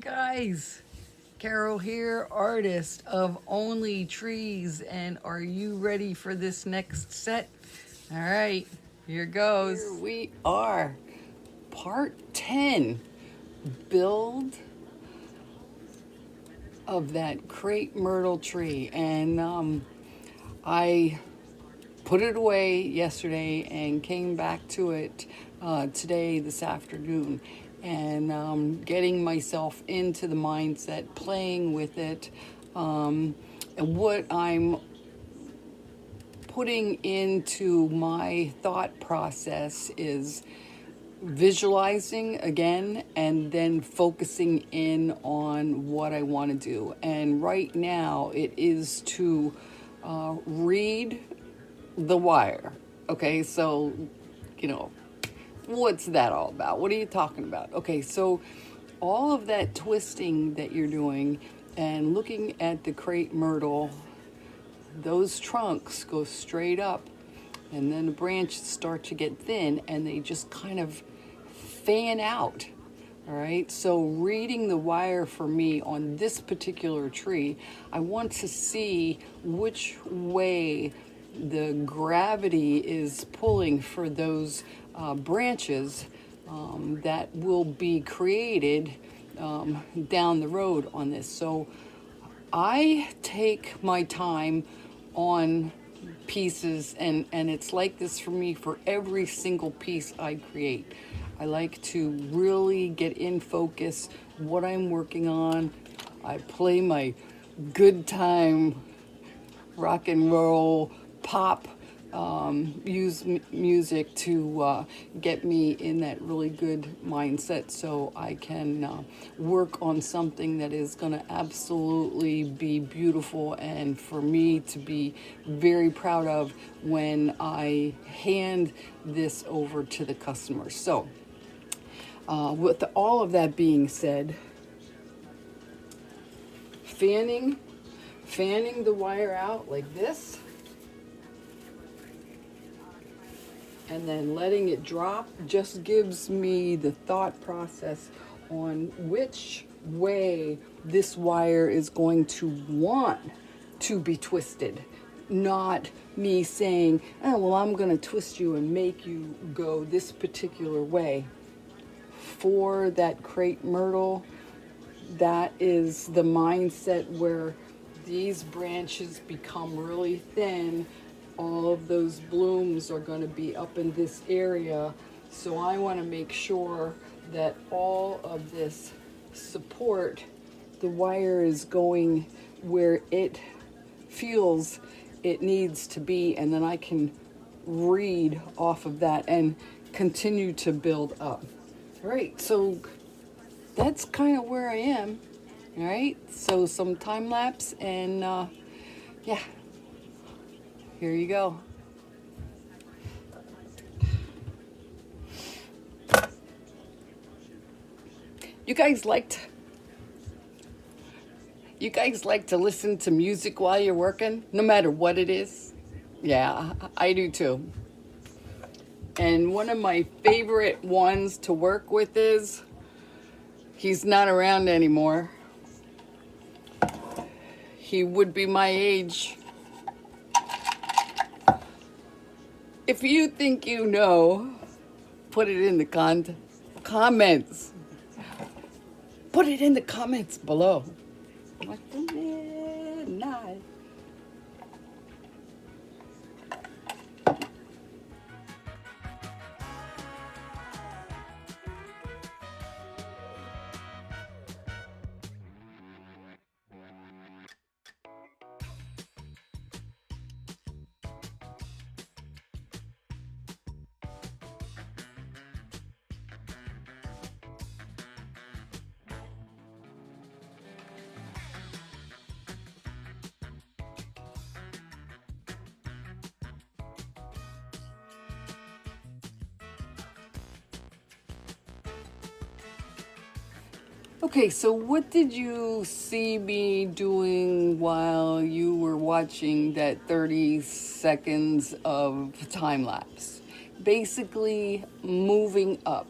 guys, Carol here, artist of Only Trees, and are you ready for this next set? All right, here goes. Here we are, part 10, build of that crepe myrtle tree, and I put it away yesterday and came back to it today, this afternoon, and getting myself into the mindset, playing with it. And what I'm putting into my thought process is visualizing again and then focusing in on what I want to do. And right now it is to read the wire. Okay, so, what's that all about? What are you talking about? Okay, so all of that twisting that you're doing and looking at the crepe myrtle, those trunks go straight up and then the branches start to get thin and they just kind of fan out. All right, so reading the wire for me on this particular tree, I want to see which way the gravity is pulling for those branches that will be created down the road on this. So I take my time on pieces, and it's like this for me for every single piece I create. I like to really get in focus what I'm working on. I play my good time rock and roll pop use music to get me in that really good mindset so I can work on something that is going to absolutely be beautiful and for me to be very proud of when I hand this over to the customer. So with all of that being said, fanning the wire out like this and then letting it drop just gives me the thought process on which way this wire is going to want to be twisted. Not me saying, oh, well, I'm going to twist you and make you go this particular way. For that crepe myrtle, that is the mindset where these branches become really thin. All of those blooms are going to be up in this area. So I want to make sure that all of this support, the wire is going where it feels it needs to be. And then I can read off of that and continue to build up. All right, so that's kind of where I am. All right, so some time lapse and yeah. Here you go. You guys like to listen to music while you're working, no matter what it is? Yeah, I do too. And one of my favorite ones to work with is, he's not around anymore. He would be my age. If you think you know, put it in the comments. Put it in the comments below. Like the midnight. Okay, so what did you see me doing while you were watching that 30 seconds of time lapse? Basically moving up,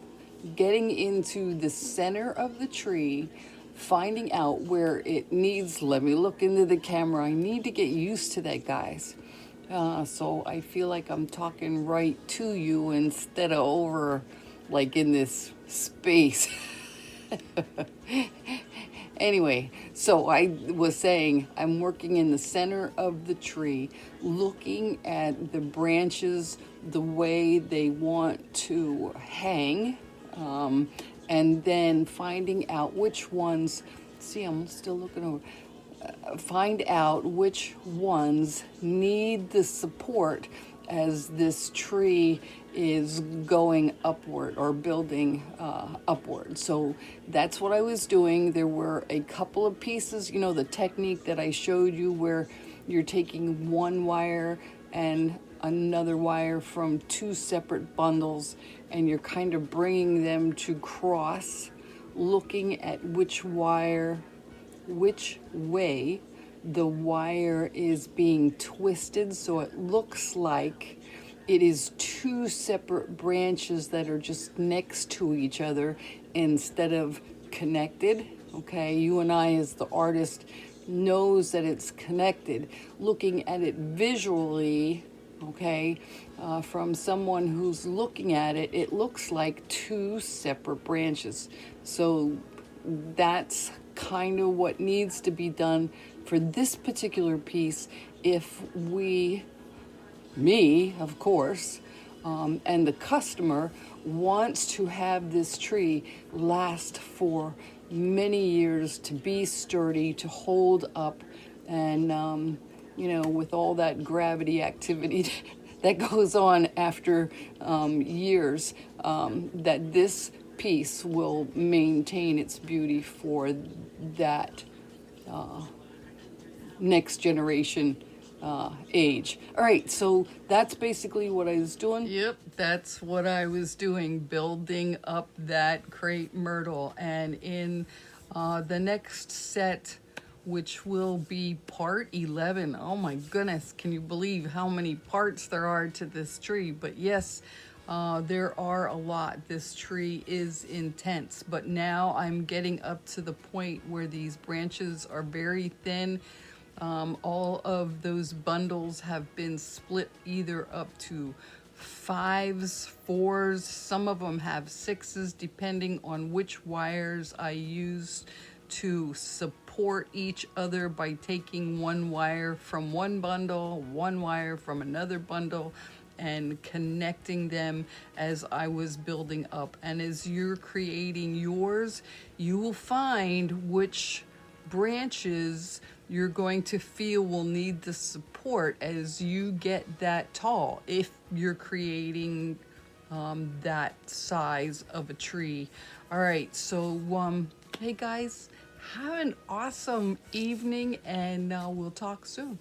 getting into the center of the tree, finding out where it needs, let me look into the camera. I need to get used to that, guys. So I feel like I'm talking right to you instead of over, like in this space. Anyway, so I was saying I'm working in the center of the tree, looking at the branches the way they want to hang, and then finding out which ones. See, I'm still looking over. Find out which ones need the support as this tree is going upward or building upward. So that's what I was doing. There were a couple of pieces, you know, the technique that I showed you where you're taking one wire and another wire from two separate bundles and you're kind of bringing them to cross, looking at which way the wire is being twisted so it looks like it is two separate branches that are just next to each other instead of connected. Okay, you and I as the artist knows that it's connected. Looking at it visually, okay, from someone who's looking at it, it looks like two separate branches. So that's kind of what needs to be done for this particular piece if me, of course, and the customer wants to have this tree last for many years, to be sturdy, to hold up, and you know, with all that gravity activity that goes on after years, that this piece will maintain its beauty for that next generation age. All right, so that's basically what I was doing. Yep, that's what I was doing, building up that crepe myrtle. And in the next set, which will be part 11, oh my goodness, can you believe how many parts there are to this tree? But yes, there are a lot. This tree is intense, but now I'm getting up to the point where these branches are very thin. All of those bundles have been split either up to 5s, 4s, some of them have 6s, depending on which wires I use to support each other by taking one wire from one bundle, one wire from another bundle, and connecting them as I was building up. And as you're creating yours, you will find which branches you're going to feel will need the support as you get that tall, if you're creating that size of a tree. All right, so hey guys, have an awesome evening, and we'll talk soon.